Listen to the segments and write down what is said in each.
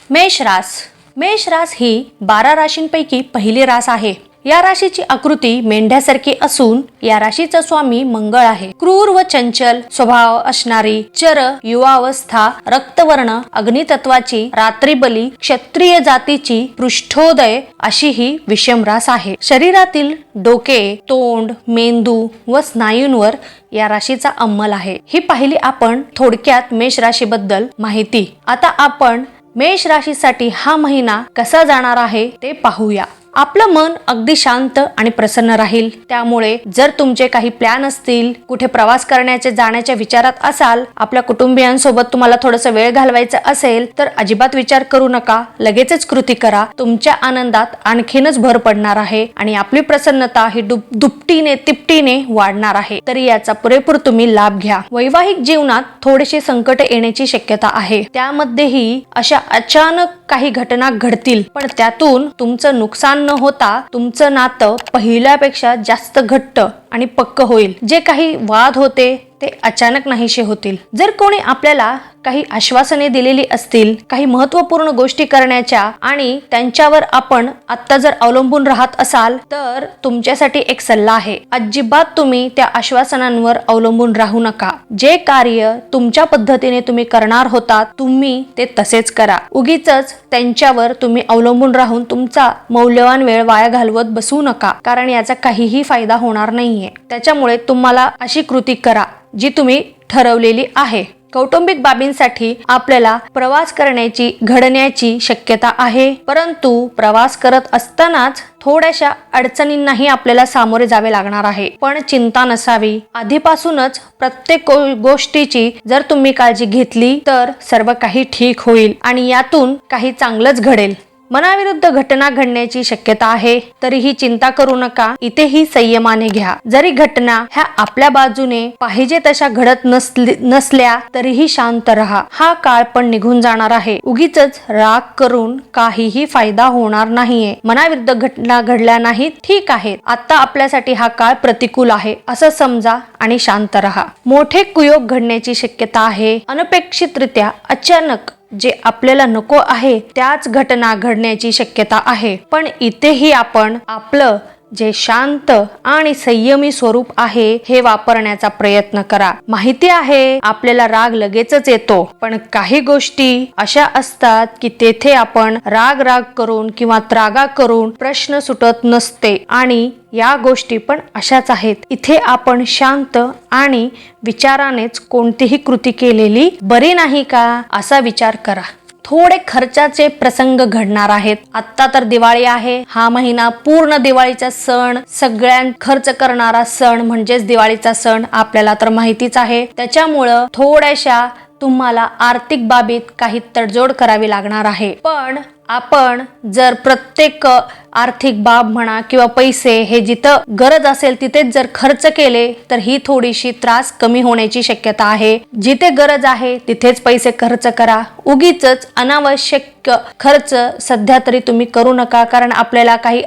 मेष रास ही 12 राशींपैकी पहिली रास आहे। या राशीची आकृती मेंढ्यासारखी असून या राशीचा स्वामी मंगळ आहे। क्रूर व चंचल स्वभाव असणारी, चर युवावस्था, रक्तवर्ण, अग्नितत्वाची, रात्रीबली, क्षत्रिय जातीची, पृष्ठोदय अशी ही विषम रास आहे। शरीरातील डोके, तोंड, मेंदू व स्नायूंवर या राशीचा अंमल आहे। ही पाहिली आपण थोडक्यात मेष राशीबद्दल माहिती। आता आपण मेष राशीसाठी हा महिना कसा जाणार आहे ते पाहूया। आपलं मन अगदी शांत आणि प्रसन्न राहील। त्यामुळे जर तुमचे काही प्लॅन असतील, कुठे प्रवास करण्याचे जाण्याच्या विचारात असाल, आपल्या कुटुंबियांसोबत तुम्हाला थोडंसं वेळ घालवायचं असेल तर अजिबात विचार करू नका, लगेचच कृती करा। तुमच्या आनंदात आणखीनच भर पडणार आहे आणि आपली प्रसन्नता ही दुपटीने तिपटीने वाढणार आहे। तरी याचा पुरेपूर तुम्ही लाभ घ्या। वैवाहिक जीवनात थोडेसे संकट येण्याची शक्यता आहे। त्यामध्येही अशा अचानक काही घटना घडतील, पण त्यातून तुमचं नुकसान न होता तुमचं नातं पहिल्यापेक्षा जास्त घट्ट आणि पक्क होईल। जे काही वाद होते ते अचानक नाहीसे होतील। जर कोणी आपल्याला काही आश्वासने दिलेली असतील, काही महत्त्वपूर्ण गोष्टी करण्याच्या आणि त्यांच्यावर आपण आता जर अवलंबून राहत असाल तर तुमच्यासाठी एक सल्ला आहे, अजिबात तुम्ही त्या आश्वासनांवर अवलंबून राहू नका। जे कार्य तुमच्या पद्धतीने तुम्ही करणार होता तुम्ही ते तसेच करा। उगीचच त्यांच्यावर तुम्ही अवलंबून राहून तुमचा मौल्यवान वेळ वाया घालवत बसू नका, कारण याचा काहीही फायदा होणार नाहीये। त्याच्यामुळे तुम्हाला अशी कृती करा जी तुम्ही ठरवलेली आहे। कौटुंबिक बाबींसाठी आपल्याला प्रवास घडण्याची शक्यता आहे, परंतु प्रवास करत असतानाच थोड्याशा अडचणींनाही आपल्याला सामोरे जावे लागणार आहे। पण चिंता नसावी, आधीपासूनच प्रत्येक गोष्टीची जर तुम्ही काळजी घेतली तर सर्व काही ठीक होईल आणि यातून काही चांगलंच घडेल। मनाविरुद्ध घटना घडण्याची शक्यता आहे, तरीही चिंता करू नका, इथेही संयमाने घ्या। जरी घटना ह्या आपल्या बाजूने पाहिजे तशा घडत नसल्या तरीही शांत रहा। हा काळ पण निघून जाणार आहे। उगीचच राग करून काहीही फायदा होणार नाहीये। मनाविरुद्ध घटना घडल्या नाहीत, ठीक आहेत, आता आपल्यासाठी हा काळ प्रतिकूल आहे असं समजा आणि शांत रहा। मोठे कुयोग घडण्याची शक्यता आहे। अनपेक्षितरित्या अचानक जे आपल्याला नको आहे त्याच घटना घडण्याची शक्यता आहे, पण इथेही आपण आपलं जे शांत आणि संयमी स्वरूप आहे हे वापरण्याचा प्रयत्न करा। माहिती आहे आपल्याला राग लगेचच येतो, पण काही गोष्टी अशा असतात की तेथे आपण राग करून किंवा त्रागा करून प्रश्न सुटत नसते आणि या गोष्टी पण अशाच आहेत। इथे आपण शांत आणि विचारानेच कोणतीही कृती केलेली बरी नाही का असा विचार करा। थोडे खर्चाचे प्रसंग घडणार आहेत। आता तर दिवाळी आहे, हा महिना पूर्ण दिवाळीचा सण, सगळ्यां खर्च करणारा सण म्हणजेच दिवाळीचा सण आपल्याला तर माहितीच आहे। त्याच्यामुळं थोड्याशा तुम्हाला आर्थिक बाबीत काही तडजोड करावी लागणार आहे। पण आपण जर प्रत्येक आर्थिक बाब म्हणा किंवा पैसे हे जिथं गरज असेल तिथेच जर खर्च केले तर ही थोडीशी त्रास कमी होण्याची शक्यता आहे। जिथे गरज आहे तिथेच पैसे खर्च करा। उगीचच अनावश्यक खर्च सध्या तरी तुम्ही करू नका, कारण आपल्याला काही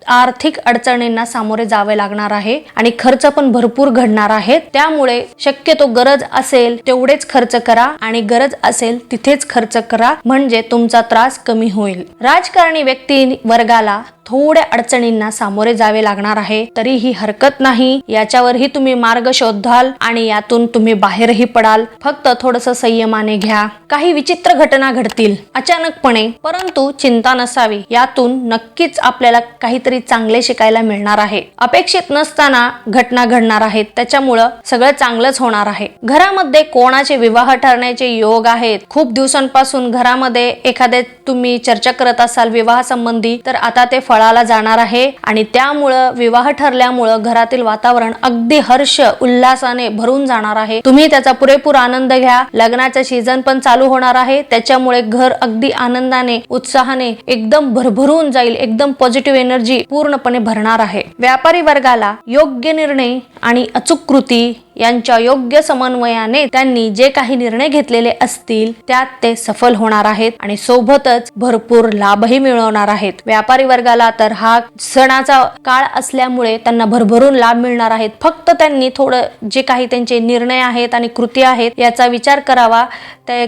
आर्थिक अडचणींना सामोरे जावे लागणार आहे आणि खर्च पण भरपूर घडणार आहेत। त्यामुळे शक्यतो गरज असेल तेवढेच खर्च करा आणि गरज असेल तिथेच खर्च करा, म्हणजे तुमचा त्रास कमी होईल। राजकारणी व्यक्ती वर्गाला थोड्या अडचणींना सामोरे जावे लागणार आहे, तरीही हरकत नाही, याच्यावरही तुम्ही मार्ग शोधाल आणि यातून तुम्ही बाहेरही पडाल। फक्त थोडंसं संयमाने घ्या। काही विचित्र घटना घडतील अचानकपणे, परंतु चिंता नसावी, यातून नक्कीच आपल्याला काहीतरी चांगले शिकायला मिळणार आहे। अपेक्षित नसताना घटना घडणार आहेत, त्याच्यामुळं सगळं चांगलंच होणार आहे। घरामध्ये कोणाचे विवाह ठरण्याचे योग आहेत। खूप दिवसांपासून घरामध्ये एखादे तुम्ही चर्चा करत असाल विवाह संबंधी, तर आता ते फळाला जाणार आहे आणि त्यामुळं विवाह ठरल्यामुळं घरातील वातावरण अगदी हर्ष उल्हासाने भरून जाणार आहे। तुम्ही त्याचा पुरेपूर आनंद घ्या। लग्नाचा सीझन पण चालू होणार आहे, त्याच्यामुळे घर अगदी आनंदाने उत्साहाने एकदम भरभरून जाईल। एकदम पॉझिटिव्ह एनर्जी पूर्णपणे भरणार आहे। व्यापारी वर्गाला योग्य निर्णय आणि अचूक कृती यांच्या योग्य समन्वयाने त्यांनी जे काही निर्णय घेतलेले असतील त्यात ते सफल होणार आहेत आणि सोबतच भरपूर लाभही मिळवणार आहेत. व्यापारी वर्गाला तर हा सणाचा काळ असल्यामुळे त्यांना भरभरून लाभ मिळणार आहेत. फक्त त्यांनी थोडं जे काही त्यांचे निर्णय आहेत आणि कृती आहेत याचा विचार करावा. ते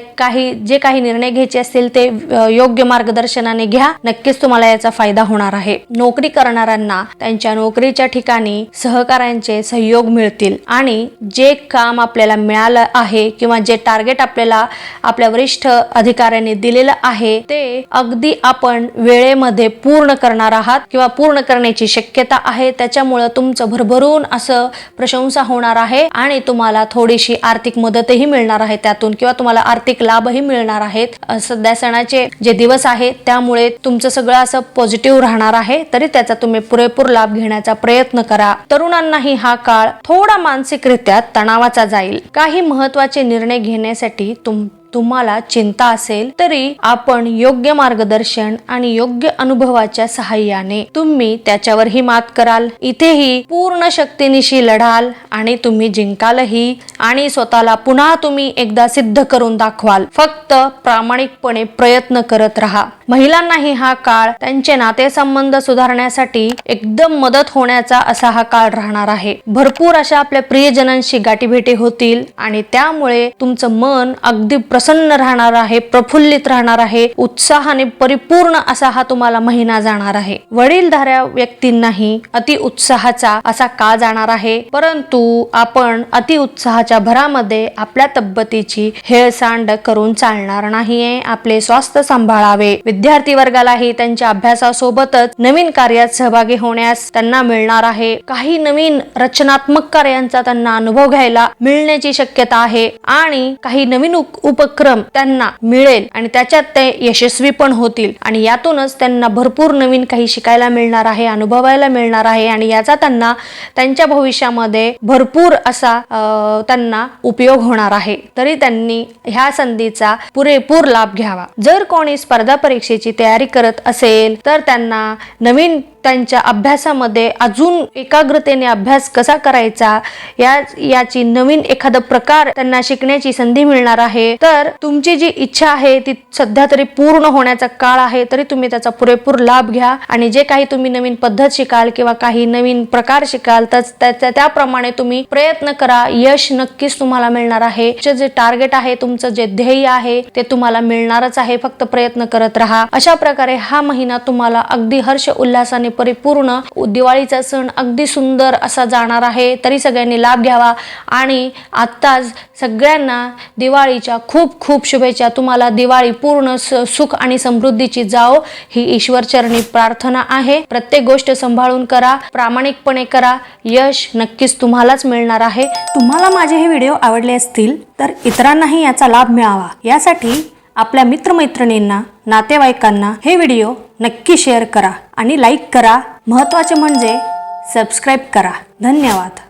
जे काही निर्णय घ्यायचे असतील ते योग्य मार्गदर्शनाने घ्या. नक्कीच तुम्हाला याचा फायदा होणार आहे. नोकरी करणाऱ्यांना त्यांच्या नोकरीच्या ठिकाणी सहकाऱ्यांचे सहयोग मिळतील आणि जे काम आपल्याला मिळालं आहे किंवा जे टार्गेट आपल्याला आपल्या वरिष्ठ अधिकाऱ्यांनी दिलेलं आहे ते अगदी आपण वेळेमध्ये पूर्ण करणार आहात किंवा पूर्ण करण्याची शक्यता आहे. त्याच्यामुळे तुमचं भरभरून असं प्रशंसा होणार आहे आणि तुम्हाला थोडीशी आर्थिक मदतही मिळणार आहे त्यातून किंवा तुम्हाला आर्थिक लाभही मिळणार आहेत. सध्या सणाचे जे दिवस आहेत त्यामुळे तुमचं सगळं असं पॉझिटिव्ह राहणार आहे. तरी त्याचा तुम्ही पुरेपूर लाभ घेण्याचा प्रयत्न करा. तरुणांनाही हा काळ थोडा मानसिकरित्या तणावाचा जाईल. काही महत्त्वाचे निर्णय घेण्यासाठी तुम्हाला चिंता असेल तरी आपण योग्य मार्गदर्शन आणि योग्य अनुभवाच्या सहाय्याने तुम्ही त्याच्यावरही मात कराल. इथेही पूर्ण शक्तीनिशी लढाल आणि तुम्ही जिंकालही आणि स्वतःला पुन्हा तुम्ही एकदा सिद्ध करून दाखवाल. फक्त प्रामाणिकपणे प्रयत्न करत राहा. महिलांनाही हा काळ त्यांचे नातेसंबंध सुधारण्यासाठी एकदम मदत होण्याचा असा हा काळ राहणार आहे. भरपूर अशा आपल्या प्रियजनांशी गाठीभेटी होतील आणि त्यामुळे तुमचं मन अगदी प्रसन्न राहणार आहे, प्रफुल्लित राहणार आहे. उत्साहाने परिपूर्ण असा हा तुम्हाला महिना जाणार आहे. वडीलधाऱ्या व्यक्तींनाही अति उत्साहाचा असा काळ जाणार आहे. परंतु आपण अति उत्साहाच्या भरामध्ये आपल्या तब्येतीची हेळसांड करून चालणार नाहीये. आपले स्वास्थ्य सांभाळावे. विद्यार्थी वर्गालाही त्यांच्या अभ्यासासोबतच नवीन कार्यात सहभागी होण्यास त्यांना मिळणार आहे. काही नवीन रचनात्मक कार्यांचा त्यांना अनुभव घ्यायला मिळण्याची शक्यता आहे आणि काही नवीन उपक्रम त्यांना मिळेल आणि त्याच्यात ते यशस्वी पण होतील आणि यातूनच त्यांना भरपूर नवीन काही शिकायला मिळणार आहे, अनुभवायला मिळणार आहे आणि याचा त्यांना त्यांच्या भविष्यामध्ये भरपूर असा त्यांना उपयोग होणार आहे. तरी त्यांनी ह्या संधीचा पुरेपूर लाभ घ्यावा. जर कोणी स्पर्धा परीक्षेची तयारी करत असेल तर त्यांना नवीन त्यांच्या अभ्यासामध्ये अजून एकाग्रतेने अभ्यास कसा करायचा याची नवीन एखादा प्रकार त्यांना शिकण्याची संधी मिळणार आहे. तर तुमची जी इच्छा आहे ती सध्या तरी पूर्ण होण्याचा काळ आहे. तरी तुम्ही त्याचा पुरेपूर लाभ घ्या आणि जे काही तुम्ही नवीन पद्धत शिकाल किंवा काही नवीन प्रकार शिकाल तर त्याप्रमाणे तुम्ही प्रयत्न करा. यश नक्कीच तुम्हाला मिळणार आहे. जे टार्गेट आहे, तुमचं जे ध्येय आहे ते तुम्हाला मिळणारच आहे. फक्त प्रयत्न करत राहा. अशा प्रकारे हा महिना तुम्हाला अगदी हर्ष उल्हासाने परिपूर्ण दिवाळीचा सण अगदी सुंदर असा जाणार आहे. तरी सगळ्यांनी लाभ घ्यावा आणि आत्ताच सगळ्यांना दिवाळीच्या खूप खूप शुभेच्छा. तुम्हाला दिवाळी पूर्ण सुख आणि समृद्धीची जाओ ही ईश्वरचरणी प्रार्थना आहे. प्रत्येक गोष्ट सांभाळून करा, प्रामाणिकपणे करा. यश नक्कीच तुम्हालाच मिळणार आहे. तुम्हाला माझे हे व्हिडिओ आवडले असतील तर इतरांनाही याचा लाभ मिळावा यासाठी आपल्या मित्रमैत्रिणींना, नातेवाईकांना हे व्हिडिओ नक्की शेअर करा आणि लाईक करा. महत्त्वाचे म्हणजे सबस्क्राईब करा. धन्यवाद.